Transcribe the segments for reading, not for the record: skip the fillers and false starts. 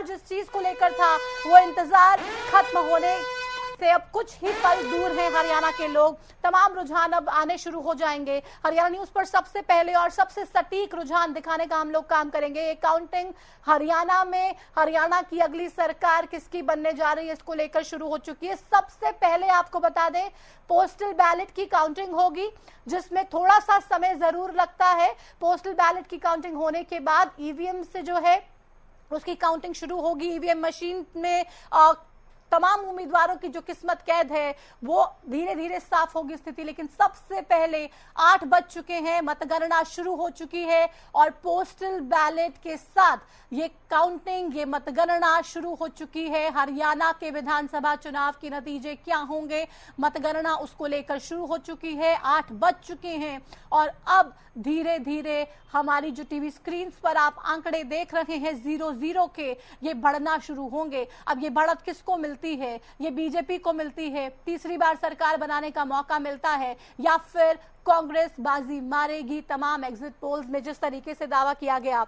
जिस चीज को लेकर था वो इंतजार खत्म होने से अब कुछ ही पल दूर हैं हरियाणा के लोग। तमाम रुझान अब आने शुरू हो जाएंगे। हरियाणा न्यूज पर सबसे पहले और सबसे सटीक रुझान दिखाने का हम लोग काम करेंगे। ये काउंटिंग हरियाणा में, हरियाणा की अगली सरकार किसकी बनने जा रही है, इसको लेकर शुरू हो चुकी है। सबसे पहले आपको बता दें, पोस्टल बैलेट की काउंटिंग होगी, जिसमें थोड़ा सा समय जरूर लगता है। पोस्टल बैलेट की काउंटिंग होने के बाद ईवीएम से जो है उसकी काउंटिंग शुरू होगी। ईवीएम मशीन में तमाम उम्मीदवारों की जो किस्मत कैद है वो धीरे धीरे साफ होगी स्थिति। लेकिन सबसे पहले 8 बज चुके हैं, मतगणना शुरू हो चुकी है और पोस्टल बैलेट के साथ ये काउंटिंग, ये मतगणना शुरू हो चुकी है। हरियाणा के विधानसभा चुनाव के नतीजे क्या होंगे, मतगणना उसको लेकर शुरू हो चुकी है। 8 बज चुके हैं और अब धीरे धीरे हमारी जो टीवी स्क्रीन पर आप आंकड़े देख रहे हैं 0-0 के, ये बढ़ना शुरू होंगे। अब ये बढ़त किसको मिलती है? ये बीजेपी को मिलती है, तीसरी बार सरकार बनाने का मौका मिलता है, या फिर कांग्रेस बाजी मारेगी? तमाम एग्जिट पोल्स में जिस तरीके से दावा किया गया।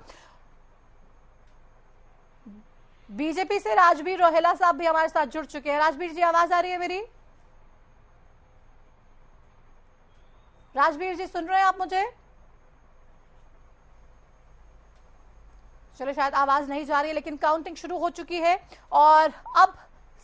बीजेपी से राजवीर रोहेला साहब भी हमारे साथ जुड़ चुके हैं। राजवीर जी, आवाज आ रही है मेरी? राजवीर जी, सुन रहे हैं आप मुझे? चलो, शायद आवाज नहीं जा रही है, लेकिन काउंटिंग शुरू हो चुकी है और अब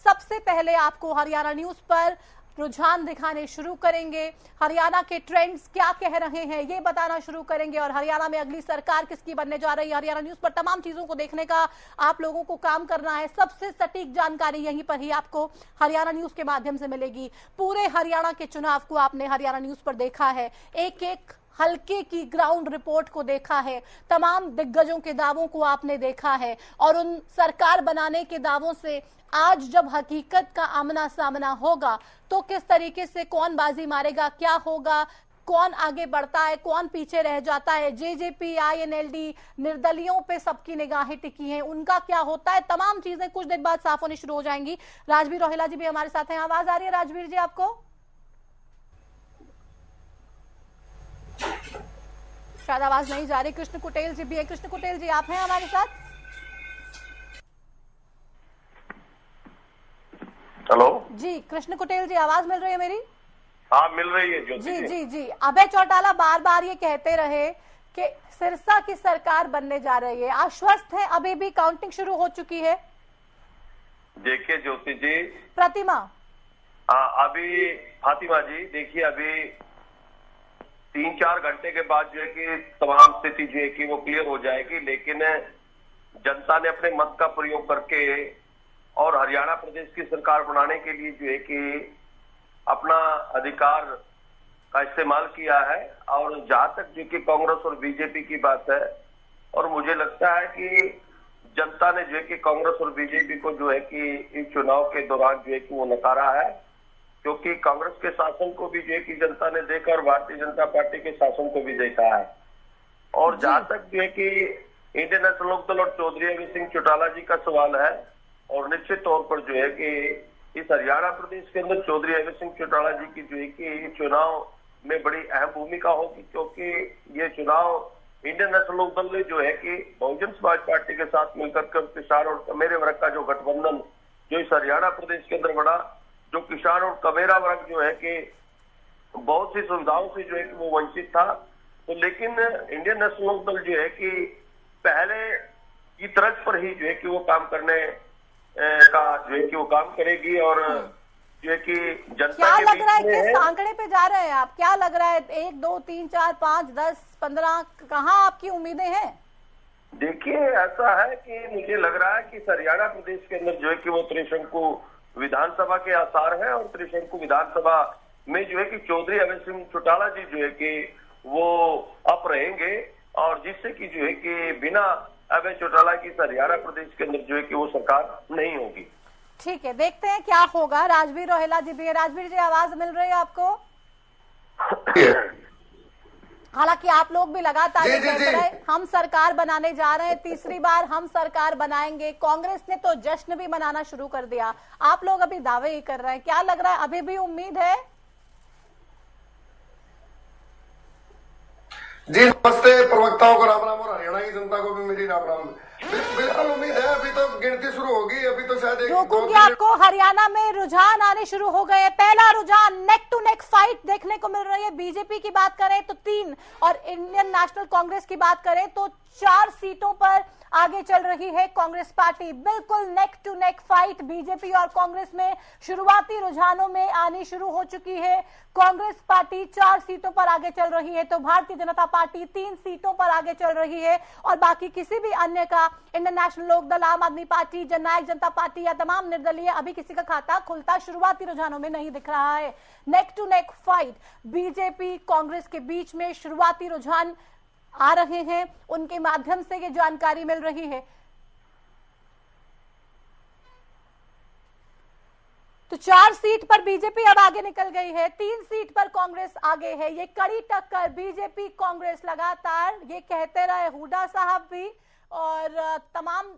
सबसे पहले आपको हरियाणा न्यूज पर रुझान दिखाने शुरू करेंगे। हरियाणा के ट्रेंड्स क्या कह रहे हैं ये बताना शुरू करेंगे और हरियाणा में अगली सरकार किसकी बनने जा रही है। हरियाणा न्यूज पर तमाम चीजों को देखने का आप लोगों को काम करना है। सबसे सटीक जानकारी यहीं पर ही आपको हरियाणा न्यूज के माध्यम से मिलेगी। पूरे हरियाणा के चुनाव को आपने हरियाणा न्यूज पर देखा है, एक एक हल्के की ग्राउंड रिपोर्ट को देखा है, तमाम दिग्गजों के दावों को आपने देखा है और उन सरकार बनाने के दावों से आज जब हकीकत का आमना सामना होगा तो किस तरीके से कौन बाजी मारेगा, क्या होगा, कौन आगे बढ़ता है, कौन पीछे रह जाता है। जेजेपी, आईएनएलडी, निर्दलियों पे सबकी निगाहें टिकी हैं, उनका क्या होता है, तमाम चीजें कुछ देर बाद साफ होनी शुरू हो जाएंगी। राजवीर रोहेला जी भी हमारे साथ हैं। आवाज आ रही है राजवीर जी आपको? शायद आवाज नहीं जा रही। कृष्ण कुटेल जी भी है। कृष्ण कुटेल जी, आप हैं हमारे साथ? हेलो जी, कृष्ण कुटेल जी, आवाज मिल रही है मेरी? हाँ, मिल रही है ज्योति जी जी जी। अभय चौटाला बार बार ये कहते रहे कि सिरसा की सरकार बनने जा रही है, आश्वस्त है? अभी भी काउंटिंग शुरू हो चुकी है। देखिए ज्योति जी, प्रतिमा, अभी फातिमा जी, देखिए अभी 3-4 घंटे के बाद जो है कि तमाम स्थिति जो है कि वो क्लियर हो जाएगी। लेकिन जनता ने अपने मत का प्रयोग करके और हरियाणा प्रदेश की सरकार बनाने के लिए जो है कि अपना अधिकार का इस्तेमाल किया है। और जहां तक जो कि कांग्रेस और बीजेपी की बात है, और मुझे लगता है कि जनता ने जो है कि कांग्रेस और बीजेपी को जो है कि इस चुनाव के दौरान जो है कि वो नकारा है, क्योंकि कांग्रेस के शासन को भी जो है कि जनता ने देखा और भारतीय जनता पार्टी के शासन को भी देखा है। और जहां तक जो है कि इंडियन नेशनल लोकदल और चौधरी अभय सिंह चौटाला जी का सवाल है, और निश्चित तौर पर जो है कि इस हरियाणा प्रदेश के अंदर चौधरी अभय सिंह चौटाला जी की जो है कि चुनाव में बड़ी अहम भूमिका होगी, क्योंकि ये चुनाव इंडियन नेशनल लोकदल ने जो है कि बहुजन समाज पार्टी के साथ मिलकर किसान और कमेरे वर्ग का जो गठबंधन जो इस हरियाणा प्रदेश के अंदर बड़ा, जो किसान और कमेरा वर्ग जो है कि बहुत सी सुविधाओं से जो है कि वो वंचित था। तो लेकिन इंडियन नेशनल लोकदल जो है कि पहले की तर्ज पर ही जो है कि वो काम करने का जो है कि वो काम करेगी। और जो है कि जनता क्या के लग रहा है, बीच में किस आंकड़े पे जा रहे हैं आप? क्या लग रहा है, 1, 2, 3, 4, 5, 10, 15, कहाँ आपकी उम्मीदें हैं? देखिए, ऐसा है कि मुझे लग रहा है कि हरियाणा प्रदेश के अंदर जो है कि वो त्रिशंकु विधानसभा के आसार है, और त्रिशंकु विधानसभा में जो है कि चौधरी अभय सिंह चौटाला जी जो है कि वो अप रहेंगे, और जिससे कि जो है कि बिना अभय चौटाला की हरियाणा प्रदेश के अंदर जो है कि वो सरकार नहीं होगी। ठीक है, देखते हैं क्या होगा। राजवीर रोहेला जी भी है। राजवीर जी, आवाज मिल रही है आपको? हालांकि आप लोग भी लगातार ये कहते रहे हम सरकार बनाने जा रहे हैं, तीसरी बार हम सरकार बनाएंगे। कांग्रेस ने तो जश्न भी मनाना शुरू कर दिया, आप लोग अभी दावे ही कर रहे हैं। क्या लग रहा है, अभी भी उम्मीद है? जी नमस्ते, प्रवक्ताओं को राम राम और हरियाणा की जनता को भी मेरी राम राम। बिल्कुल उम्मीद है, अभी तो गिनती शुरू होगी, अभी तो शायद रोकूंगी आपको। हरियाणा में रुझान आने शुरू हो गए। पहला रुझान नेक टू नेक फाइट देखने को मिल रही है। बीजेपी की बात करें तो 3 और इंडियन नेशनल कांग्रेस की बात करें तो 4 सीटों पर आगे चल रही है कांग्रेस पार्टी। बिल्कुल neck to neck fight BJP और कांग्रेस में शुरुआती रुझानों में आनी शुरू हो चुकी है। कांग्रेस पार्टी 4 सीटों पर आगे चल रही है तो भारतीय जनता पार्टी 3 सीटों पर आगे चल रही है और बाकी किसी भी अन्य का, इंडियन नेशनल लोकदल, आम आदमी पार्टी, जननायक जनता पार्टी या तमाम निर्दलीय, अभी किसी का खाता खुलता शुरुआती रुझानों में नहीं दिख रहा है। Neck to neck fight BJP Congress के बीच में शुरुआती रुझान आ रहे हैं, उनके माध्यम से ये जानकारी मिल रही है। तो 4 सीट पर बीजेपी अब आगे निकल गई है, 3 सीट पर कांग्रेस आगे है। ये कड़ी टक्कर बीजेपी कांग्रेस लगातार, ये कहते रहे हुड्डा साहब भी और तमाम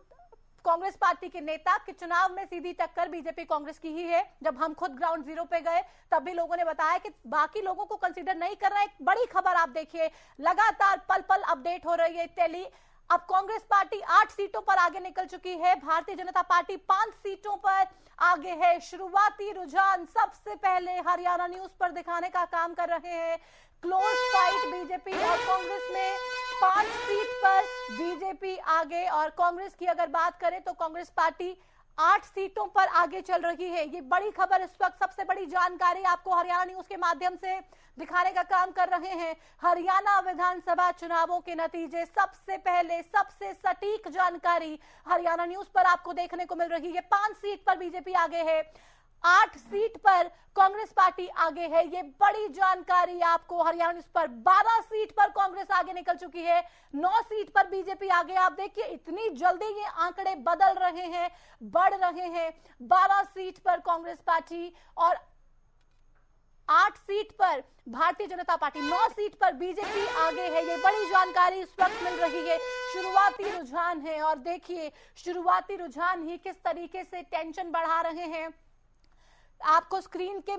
कांग्रेस पार्टी के नेता कि चुनाव में सीधी टक्कर बीजेपी कांग्रेस की ही है। जब हम खुद ग्राउंड जीरो पे गए तब भी लोगों ने बताया कि बाकी लोगों को कंसीडर नहीं कर रहे हैं। एक बड़ी खबर आप देखिए, लगातार पल पल अपडेट हो रही है टेली। अब कांग्रेस पार्टी 8 सीटों पर आगे निकल चुकी है, भारतीय जनता पार्टी 5 सीटों पर आगे है। शुरुआती रुझान सबसे पहले हरियाणा न्यूज पर दिखाने का काम कर रहे हैं। क्लोज फाइट बीजेपी और कांग्रेस में, 5 सीट पर बीजेपी आगे। और कांग्रेस की अगर बात करें तो कांग्रेस पार्टी 8 सीटों पर आगे चल रही है। ये बड़ी खबर, इस वक्त सबसे बड़ी जानकारी आपको हरियाणा न्यूज के माध्यम से दिखाने का काम कर रहे हैं। हरियाणा विधानसभा चुनावों के नतीजे सबसे पहले, सबसे सटीक जानकारी हरियाणा न्यूज पर आपको देखने को मिल रही है। 5 सीट पर बीजेपी आगे है, 8 सीट पर कांग्रेस पार्टी आगे है। ये बड़ी जानकारी आपको हरियाणा न्यूज पर। 12 सीट पर कांग्रेस आगे निकल चुकी है, 9 सीट पर बीजेपी आगे। आप देखिए इतनी जल्दी ये आंकड़े बदल रहे हैं, बढ़ रहे हैं। 12 सीट पर कांग्रेस पार्टी और 8 सीट पर भारतीय जनता पार्टी, 9 सीट पर बीजेपी आगे है। ये बड़ी जानकारी इस वक्त मिल रही है। शुरुआती रुझान है और देखिए शुरुआती रुझान ही किस तरीके से टेंशन बढ़ा रहे हैं। आपको स्क्रीन के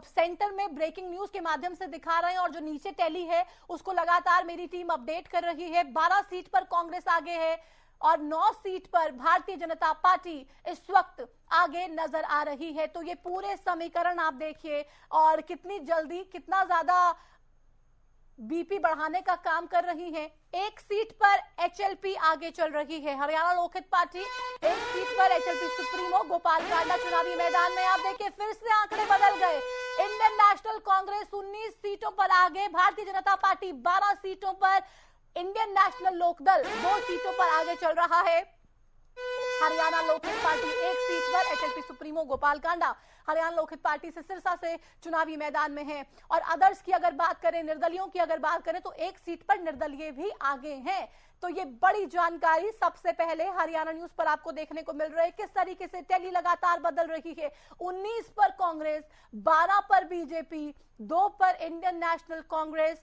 सेंटर में ब्रेकिंग न्यूज के माध्यम से दिखा रहे हैं और जो नीचे टैली है उसको लगातार मेरी टीम अपडेट कर रही है। 12 सीट पर कांग्रेस आगे है और 9 सीट पर भारतीय जनता पार्टी इस वक्त आगे नजर आ रही है। तो ये पूरे समीकरण आप देखिए और कितनी जल्दी, कितना ज्यादा बीपी बढ़ाने का काम कर रही है। 1 सीट पर एचएलपी आगे चल रही है, हरियाणा लोकहित पार्टी। 1 सीट पर एचएलपी सुप्रीमो गोपाल कांडा चुनावी मैदान में। आप देखिए फिर से आंकड़े बदल गए। इंडियन नेशनल कांग्रेस 19 सीटों पर आगे, भारतीय जनता पार्टी 12 सीटों पर, इंडियन नेशनल लोकदल 2 सीटों पर आगे चल रहा है। हरियाणा लोकहित पार्टी 1 सीट पर, HLP supremo Gopal Kanda Haryana Lokhit party से सिरसा से चुनावी मैदान में है। और अदर्स की अगर बात करें, निर्दलियों की अगर बात करें तो 1 सीट पर निर्दलीय भी आगे हैं। तो ये बड़ी जानकारी सबसे पहले हरियाणा न्यूज पर आपको देखने को मिल रही है। किस तरीके से टैली लगातार बदल रही है। 19 पर कांग्रेस, 12 पर बीजेपी, 2 पर इंडियन नेशनल कांग्रेस,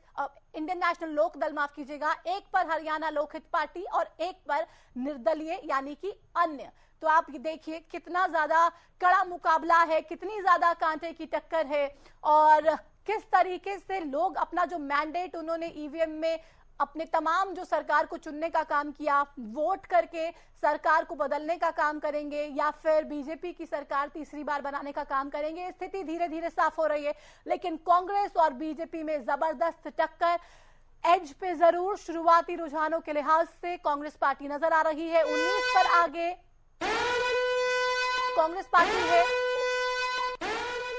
इंडियन नेशनल लोकदल माफ कीजिएगा, 1 पर हरियाणा लोकहित पार्टी और 1 पर निर्दलीय यानी कि अन्य। तो आप ये देखिए कितना ज्यादा कड़ा मुकाबला है, कितनी ज्यादा कांटे की टक्कर है और किस तरीके से लोग अपना जो मैंडेट उन्होंने ईवीएम में अपने तमाम जो सरकार को चुनने का काम किया, वोट करके सरकार को बदलने का काम करेंगे या फिर बीजेपी की सरकार तीसरी बार बनाने का काम करेंगे। स्थिति धीरे धीरे साफ हो रही है, लेकिन कांग्रेस और बीजेपी में जबरदस्त टक्कर। एज पे जरूर शुरुआती रुझानों के लिहाज से कांग्रेस पार्टी नजर आ रही है। 19 पर आगे कांग्रेस पार्टी है,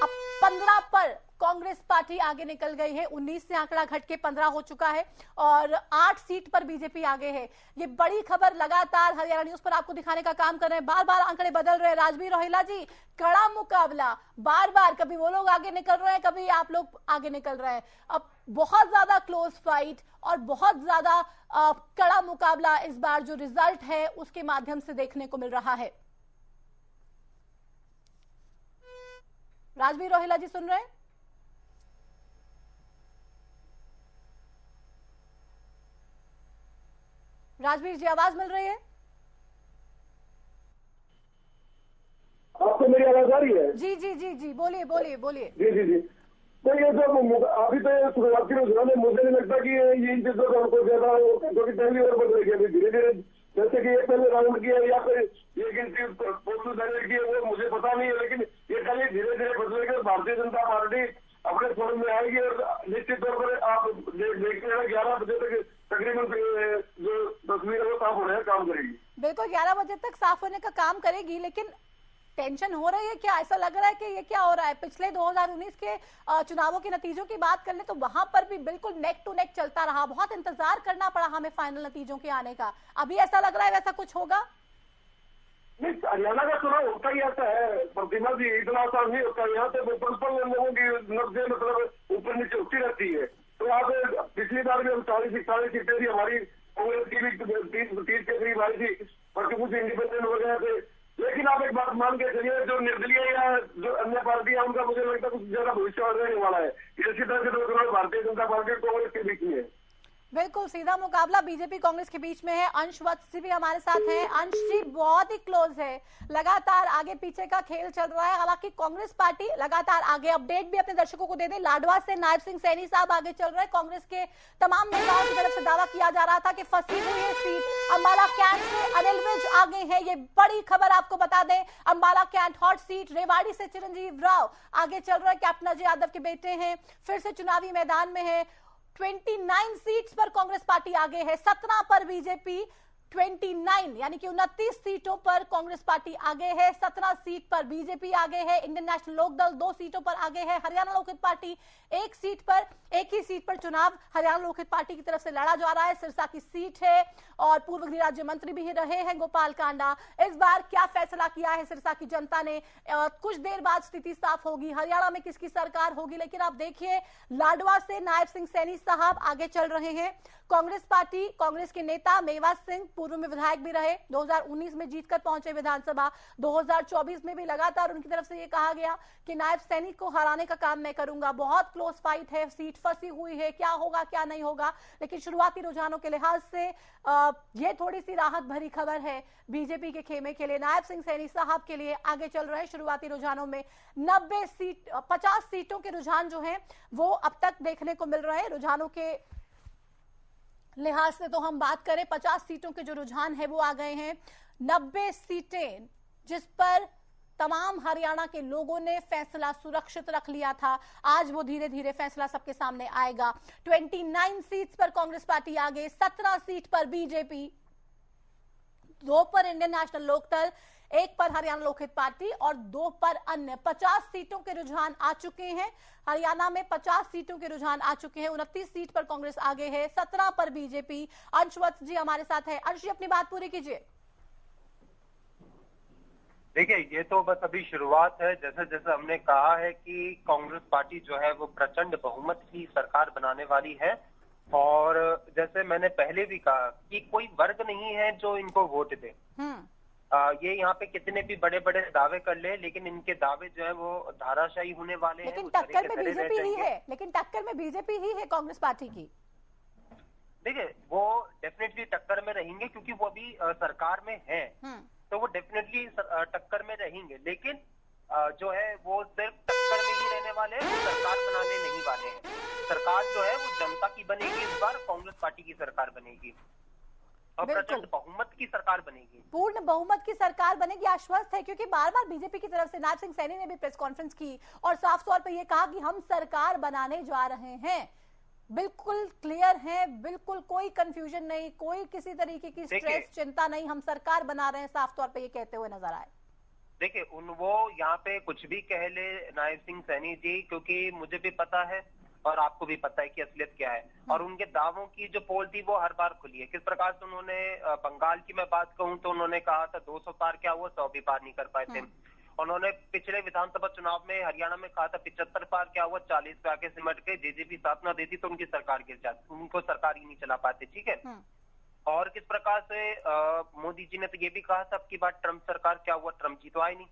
अब 15 पर कांग्रेस पार्टी आगे निकल गई है। 19 से आंकड़ा घट के 15 हो चुका है और 8 सीट पर बीजेपी आगे है। ये बड़ी खबर लगातार हरियाणा न्यूज पर आपको दिखाने का काम कर रहे हैं। बार बार आंकड़े बदल रहे हैं। राजवीर रोहिला जी, कड़ा मुकाबला, बार बार कभी वो लोग आगे निकल रहे हैं, कभी आप लोग आगे निकल रहे हैं। अब बहुत ज्यादा क्लोज फाइट और बहुत ज्यादा कड़ा मुकाबला इस बार जो रिजल्ट है उसके माध्यम से देखने को मिल रहा है। राजवीर रोहिला जी सुन रहे हैं? राजवीर जी आवाज मिल रही है? आपको मेरी आवाज आ रही है? जी जी जी जी, बोलिए बोलिए बोलिए। जी जी जी। तो ये जो अभी तो शुरुआती रुझान है, मुझे नहीं लगता कि ये इन चीजों का हमको ज्यादा, क्योंकि पहली ओर बदल गया, धीरे धीरे जैसे कि ये पहले राउंड किया या फिर ये गिनती पोस्टल बैलेट की है, वो मुझे पता नहीं है, लेकिन ये खाली धीरे धीरे बदलेगा। भारतीय जनता पार्टी अपने फॉर्म में आएगी और निश्चित तौर पर आप देखते हैं 11 बजे तक तकरीबन जो तस्वीर है वो साफ होने का काम करेगी। बिल्कुल 11 बजे तक साफ होने का काम करेगी, लेकिन टेंशन हो रही है क्या? ऐसा लग रहा है कि ये क्या हो रहा है? पिछले 2019 के चुनावों के नतीजों की बात कर ले तो वहां पर भी बिल्कुल नेक टू नेक चलता रहा, बहुत इंतजार करना पड़ा हमें फाइनल नतीजों के आने का। अभी ऐसा लग रहा है वैसा कुछ होगा? नहीं, हरियाणा का चुनाव होता ही ऐसा है प्रतिमा जी, इतना आसान नहीं होता। यहाँ से पल लोगों की नब्जें मतलब ऊपर नीचे उठती रहती है। तो आप पिछली बार भी हम 40-41 सीटें थी हमारी, कांग्रेस की भी 30 के करीब आई थी, और कुछ इंडिपेंडेंट वगैरह थे। लेकिन आप एक बात मान के चलिए, जो निर्दलीय या जो अन्य पार्टी है उनका मुझे लगता है कुछ ज्यादा भविष्य रहने वाला है। इसी तरह से तो भारतीय जनता पार्टी और कांग्रेस के बीच में है। बिल्कुल सीधा मुकाबला बीजेपी कांग्रेस के बीच में है। अंश वत्स जी भी हमारे साथ हैं। अंश जी बहुत ही क्लोज है, लगातार आगे पीछे का खेल चल रहा है। हालांकि कांग्रेस पार्टी लगातार आगे, अपडेट भी अपने दर्शकों को दे दें, लाडवा से नायब सिंह सैनी साहब आगे चल रहे हैं। कांग्रेस के तमाम नेताओं की तरफ से दावा किया जा रहा था कि फंसी हुई है सीट। अंबाला कैंट से अनिल विज आगे है, ये बड़ी खबर आपको बता दें। Ambala Cantt hot seat. रेवाड़ी से चिरंजीव राव आगे चल रहे हैं, कैप्टन अजय यादव के बेटे हैं, फिर से चुनावी मैदान में है। 29 सीट्स पर कांग्रेस पार्टी आगे है, 17 पर बीजेपी, 29 यानी कि 29 सीटों पर कांग्रेस पार्टी आगे है, 17 सीट पर बीजेपी आगे है। इंडियन नेशनल लोकदल 2 सीटों पर आगे है। हरियाणा लोकहित पार्टी एक ही सीट पर चुनाव हरियाणा लोकहित पार्टी की तरफ से लड़ा जा रहा है। सिरसा की सीट है और पूर्व गृह राज्य मंत्री भी रहे हैं गोपाल कांडा। इस बार क्या फैसला किया है सिरसा की जनता ने? कुछ देर बाद स्थिति साफ होगी, हरियाणा में किसकी सरकार होगी। लेकिन आप देखिए, लाडवा से नायब सिंह सैनी साहब आगे चल रहे हैं। कांग्रेस पार्टी, कांग्रेस के नेता मेवा सिंह पूर्व में विधायक भी रहे, 2019 में जीतकर पहुंचे विधानसभा, 2024 में भी लगातार उनकी तरफ से ये कहा गया कि नायब सैनी को हराने का काम मैं करूंगा। बहुत क्लोज फाइट है, सीट फंसी हुई है, क्या होगा क्या नहीं होगा। लेकिन शुरुआती रुझानों के लिहाज से ये थोड़ी सी राहत भरी खबर है बीजेपी के खेमे के लिए। नायब सिंह सैनी साहब के लिए आगे चल रहे शुरुआती रुझानों में 50 सीटों के रुझान जो है वो अब तक देखने को मिल रहे हैं। रुझानों के लिहाज से तो हम बात करें, 50 सीटों के जो रुझान है वो आ गए हैं। 90 सीटें जिस पर तमाम हरियाणा के लोगों ने फैसला सुरक्षित रख लिया था, आज वो धीरे धीरे फैसला सबके सामने आएगा। 29 सीट्स पर कांग्रेस पार्टी आगे, 17 सीट पर बीजेपी, 2 पर इंडियन नेशनल लोकदल, 1 पर हरियाणा लोकहित पार्टी और 2 पर अन्य। 50 सीटों के रुझान आ चुके हैं हरियाणा में, 50 सीटों के रुझान आ चुके हैं। 29 सीट पर कांग्रेस आगे है, 17 पर बीजेपी। अंश वत्स जी हमारे साथ है। अंश जी अपनी बात पूरी कीजिए। देखिए, ये तो बस अभी शुरुआत है। जैसे जैसे हमने कहा है कि कांग्रेस पार्टी जो है वो प्रचंड बहुमत की सरकार बनाने वाली है, और जैसे मैंने पहले भी कहा कि कोई वर्ग नहीं है जो इनको वोट दे। ये यहाँ पे कितने भी बड़े बड़े दावे कर ले, लेकिन इनके दावे जो है वो धाराशाही होने वाले हैं। लेकिन टक्कर में बीजेपी ही है, लेकिन टक्कर में बीजेपी ही है कांग्रेस पार्टी की। देखिए, वो डेफिनेटली टक्कर में रहेंगे क्योंकि वो अभी सरकार में है, तो वो डेफिनेटली टक्कर में रहेंगे। लेकिन जो है वो सिर्फ टक्कर में ही रहने वाले हैं, वो सरकार बनाने नहीं वाले हैं। सरकार जो है वो जनता की बनेगी, इस बार कांग्रेस पार्टी की सरकार बनेगी और प्रचंड बहुमत की सरकार बनेगी, पूर्ण बहुमत की सरकार बनेगी, आश्वस्त है। क्योंकि बार बार बीजेपी की तरफ से नायब सिंह सैनी ने भी प्रेस कॉन्फ्रेंस की और साफ तौर पर यह कहा कि हम सरकार बनाने जा रहे हैं। बिल्कुल क्लियर है, बिल्कुल कोई कंफ्यूजन नहीं, कोई किसी तरीके की स्ट्रेस चिंता नहीं, हम सरकार बना रहे हैं, साफ तौर पे ये कहते हुए नजर आए। देखिए, वो यहाँ पे कुछ भी कह ले नायब सिंह सैनी जी, क्योंकि मुझे भी पता है और आपको भी पता है कि असलियत क्या है। और उनके दावों की जो पोल थी वो हर बार खुली है। किस प्रकार से उन्होंने बंगाल की मैं बात कहूं तो उन्होंने कहा था 200 पार क्या हुआ, 100 भी पार नहीं कर पाए थे। उन्होंने पिछले विधानसभा चुनाव में हरियाणा में कहा था 75 पार क्या हुआ, 40 पे आके सिमट के जेजेपी साथ ना देती तो उनकी सरकार गिर जाती, उनको सरकार ही नहीं चला पाते। ठीक है। और किस प्रकार से मोदी जी ने तो ये भी कहा था कि बात ट्रम्प सरकार क्या हुआ, ट्रम्प जी तो आए नहीं।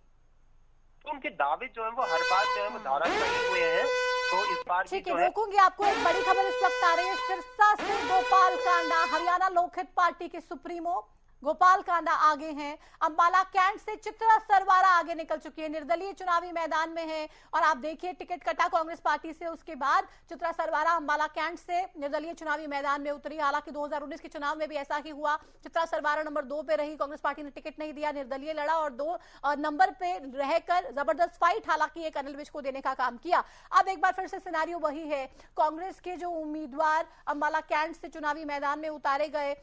तो उनके दावे जो है वो हर बार जो है वो धाराशाही हुए हैं। तो इस बार ठीक है, रोकूंगी आपको। एक बड़ी खबर इस वक्त आ रही है सिरसा से। गोपाल कांडा, हरियाणा लोकहित पार्टी के सुप्रीमो, गोपाल कांडा आगे हैं, अंबाला कैंट से चित्रा सरवारा आगे निकल चुकी है, निर्दलीय चुनावी मैदान में है। और आप देखिए टिकट कटा कांग्रेस पार्टी से, उसके बाद चित्रा सरवारा अंबाला कैंट से निर्दलीय चुनावी मैदान में उतरी। हालांकि 2019 के चुनाव में भी ऐसा ही हुआ, चित्रा सरवारा नंबर 2 पे रही, कांग्रेस पार्टी ने टिकट नहीं दिया, निर्दलीय लड़ा और 2 नंबर पे रहकर जबरदस्त फाइट हालांकि एक अनिल विज को देने का काम किया। अब एक बार फिर से सिनेरियो वही है, कांग्रेस के जो उम्मीदवार अंबाला कैंट से चुनावी मैदान में उतारे गए,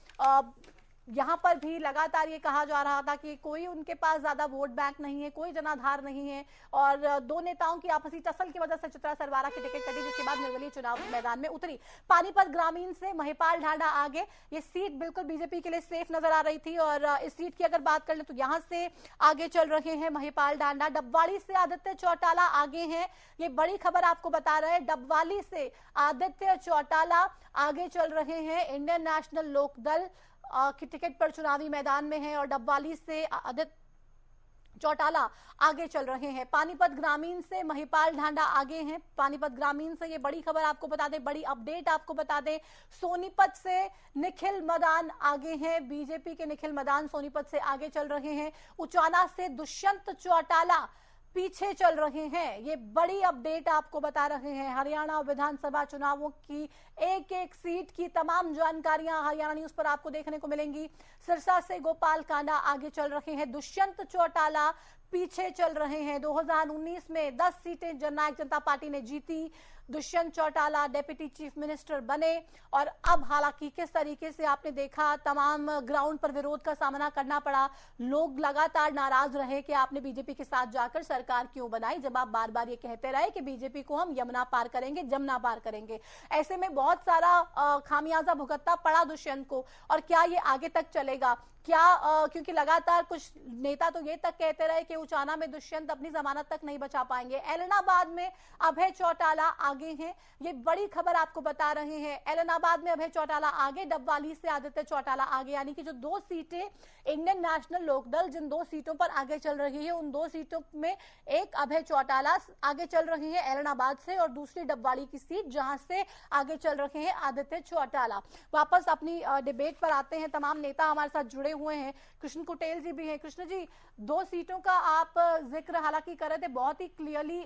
यहां पर भी लगातार ये कहा जा रहा था कि कोई उनके पास ज्यादा वोट बैंक नहीं है, कोई जनाधार नहीं है, और 2 नेताओं की आपसी टसल की वजह से चित्रा सरवारा की टिकट कटी, जिसके बाद निर्दलीय चुनाव मैदान में उतरी। पानीपत ग्रामीण से महिपाल ढांडा आगे, ये सीट बिल्कुल बीजेपी के लिए सेफ नजर आ रही थी। और इस सीट की अगर बात कर ले तो यहां से आगे चल रहे हैं महिपाल ढांडा। डबवाली से आदित्य चौटाला आगे हैं, ये बड़ी खबर आपको बता रहे हैं, डबवाली से आदित्य चौटाला आगे चल रहे हैं, इंडियन नेशनल लोकदल की टिकट पर चुनावी मैदान में है और डबवाली से आदित्य चौटाला आगे चल रहे हैं। पानीपत ग्रामीण से महिपाल ढांडा आगे हैं, पानीपत ग्रामीण से ये बड़ी खबर आपको बता दें, बड़ी अपडेट आपको बता दें। सोनीपत से निखिल मदान आगे हैं, बीजेपी के निखिल मदान सोनीपत से आगे चल रहे हैं। उचाना से दुष्यंत चौटाला पीछे चल रहे हैं, ये बड़ी अपडेट आपको बता रहे हैं। हरियाणा विधानसभा चुनावों की एक एक सीट की तमाम जानकारियां हरियाणा न्यूज पर आपको देखने को मिलेंगी। सिरसा से गोपाल कांडा आगे चल रहे हैं, दुष्यंत चौटाला पीछे चल रहे हैं। 2019 में 10 सीटें जननायक जनता पार्टी ने जीती, Dushyant Chautala deputy chief minister बने। और अब हालांकि किस तरीके से आपने देखा, तमाम ग्राउंड पर विरोध का सामना करना पड़ा, लोग लगातार नाराज रहे कि आपने बीजेपी के साथ जाकर सरकार क्यों बनाई, जब आप बार बार ये कहते रहे कि बीजेपी को हम यमुना पार करेंगे, जमुना पार करेंगे। ऐसे में बहुत सारा खामियाजा भुगतना पड़ा दुष्यंत को। और क्या ये आगे तक चलेगा, क्या क्योंकि लगातार कुछ नेता तो ये तक कहते रहे कि उचाना में दुष्यंत अपनी जमानत तक नहीं बचा पाएंगे। एलनाबाद में अभय चौटाला आगे हैं, ये बड़ी खबर आपको बता रहे हैं। एलनाबाद में अभय चौटाला आगे, डबवाली से आदित्य चौटाला आगे, यानी कि जो 2 सीटें इंडियन नेशनल लोकदल जिन 2 सीटों पर आगे चल रही है, उन 2 सीटों में एक अभय चौटाला आगे चल रहे हैं एलनाबाद से, और दूसरी डबवाली की सीट जहां से आगे चल रहे हैं आदित्य चौटाला। वापस अपनी डिबेट पर आते हैं, तमाम नेता हमारे साथ जुड़े हुए हैं, कृष्ण कुटेल जी भी हैं। कृष्ण जी, 2 सीटों का आप जिक्र हालांकि कर रहे थे, बहुत ही क्लियरली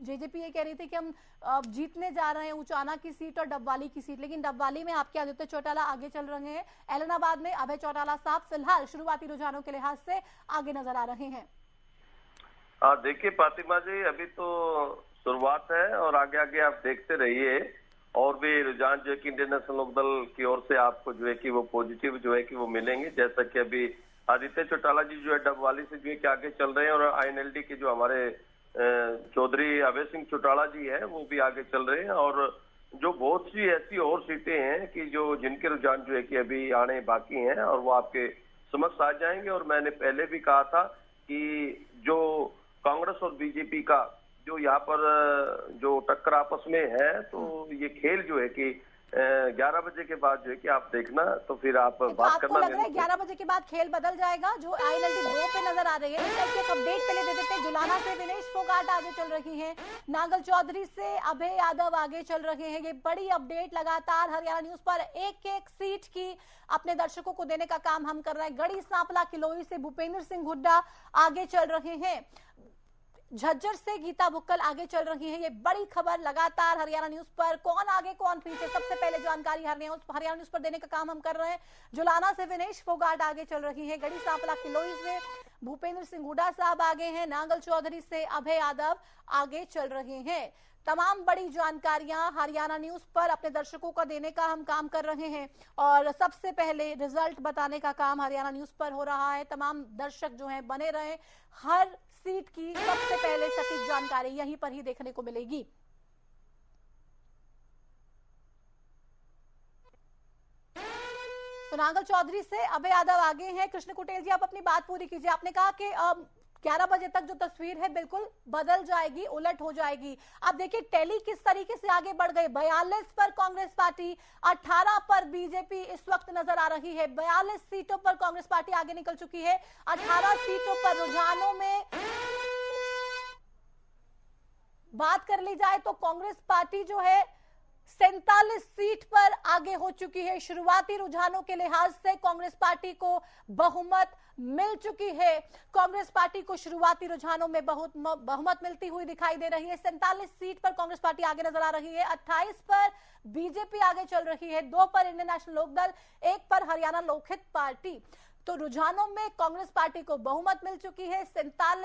जेजेपी ये कह रही थी कि हम जीतने जा रहे हैं उचाना की सीट और डबवाली की सीट, लेकिन डबवाली में आपके आदित्य चौटाला आगे चल रहे हैं, एलनाबाद में अभय चौटाला साहब फिलहाल शुरुआती रुझानों के लिहाज से आगे नजर आ रहे हैं। देखिए फातिमा जी, अभी तो शुरुआत है और आगे आगे आप देखते रहिए, और भी रुझान जो है कि इंडियन नेशनल लोकदल की ओर से आपको जो है कि वो पॉजिटिव जो है कि वो मिलेंगे। जैसा कि अभी आदित्य चौटाला जी जो है डबवाली से जो है कि आगे चल रहे हैं, और आईएनएलडी के जो हमारे चौधरी अभय सिंह चौटाला जी हैं वो भी आगे चल रहे हैं। और जो बहुत सी ऐसी और सीटें हैं कि जो जिनके रुझान जो है कि अभी आने बाकी हैं और वो आपके समक्ष आ जाएंगे। और मैंने पहले भी कहा था कि जो कांग्रेस और बीजेपी का जो यहाँ पर जो टक्कर आपस में है, तो ये खेल जो है कि 11 बजे के बाद जो है कि आप देखना, तो फिर आप बात करना। लग रहा है 11 बजे के बाद खेल बदल जाएगा, जो आईएनएलडी 2 पे नजर आ रही है। एक अपडेट पहले दे देते हैं, जुलाना से दिनेश फोगाट आगे चल रही हैं, नागल चौधरी से अभय यादव आगे चल रहे हैं। ये बड़ी अपडेट लगातार हरियाणा न्यूज पर एक एक सीट की अपने दर्शकों को देने का काम हम कर रहे हैं। गढ़ी सांपला किलोई से भूपेंद्र सिंह हुड्डा आगे चल रहे हैं, झज्जर से गीता बुक्कल आगे चल रही है। ये बड़ी खबर लगातार हरियाणा न्यूज पर, कौन आगे कौन पीछे, सबसे पहले जानकारी हरियाणा न्यूज पर देने का काम हम कर रहे हैं। जुलाना से विनेश फोगाट आगे चल रही है, गढ़ी सांपला किलोई से भूपेंद्र सिंह हुड्डा साहब आगे हैं, नांगल चौधरी से अभय यादव आगे चल रहे हैं। तमाम बड़ी जानकारियां हरियाणा न्यूज पर अपने दर्शकों को देने का हम काम कर रहे हैं, और सबसे पहले रिजल्ट बताने का काम हरियाणा न्यूज पर हो रहा है। तमाम दर्शक जो हैं बने रहे, हर सीट की सबसे पहले सटीक जानकारी यहीं पर ही देखने को मिलेगी। तो नांगल चौधरी से अभय यादव आगे हैं। कृष्ण कुटेल जी, आप अपनी बात पूरी कीजिए। आपने कहा कि 11 बजे तक जो तस्वीर है बिल्कुल बदल जाएगी, उलट हो जाएगी। अब देखिए टैली किस तरीके से आगे बढ़ गए। 42 पर कांग्रेस पार्टी, 18 पर बीजेपी इस वक्त नजर आ रही है। 42 सीटों पर कांग्रेस पार्टी आगे निकल चुकी है, 18 सीटों पर रुझानों में बात कर ली जाए तो कांग्रेस पार्टी जो है 47 सीट पर आगे हो चुकी है। शुरुआती रुझानों के लिहाज से कांग्रेस पार्टी को बहुमत मिल चुकी है। कांग्रेस पार्टी को शुरुआती रुझानों में बहुमत मिलती हुई दिखाई दे रही है। 47 सीट पर कांग्रेस पार्टी आगे नजर आ रही है। 28 पर बीजेपी आगे चल रही है, 2 पर इंडियन नेशनल लोकदल, 1 पर हरियाणा लोकहित पार्टी। तो रुझानों में कांग्रेस पार्टी को बहुमत मिल चुकी है। 47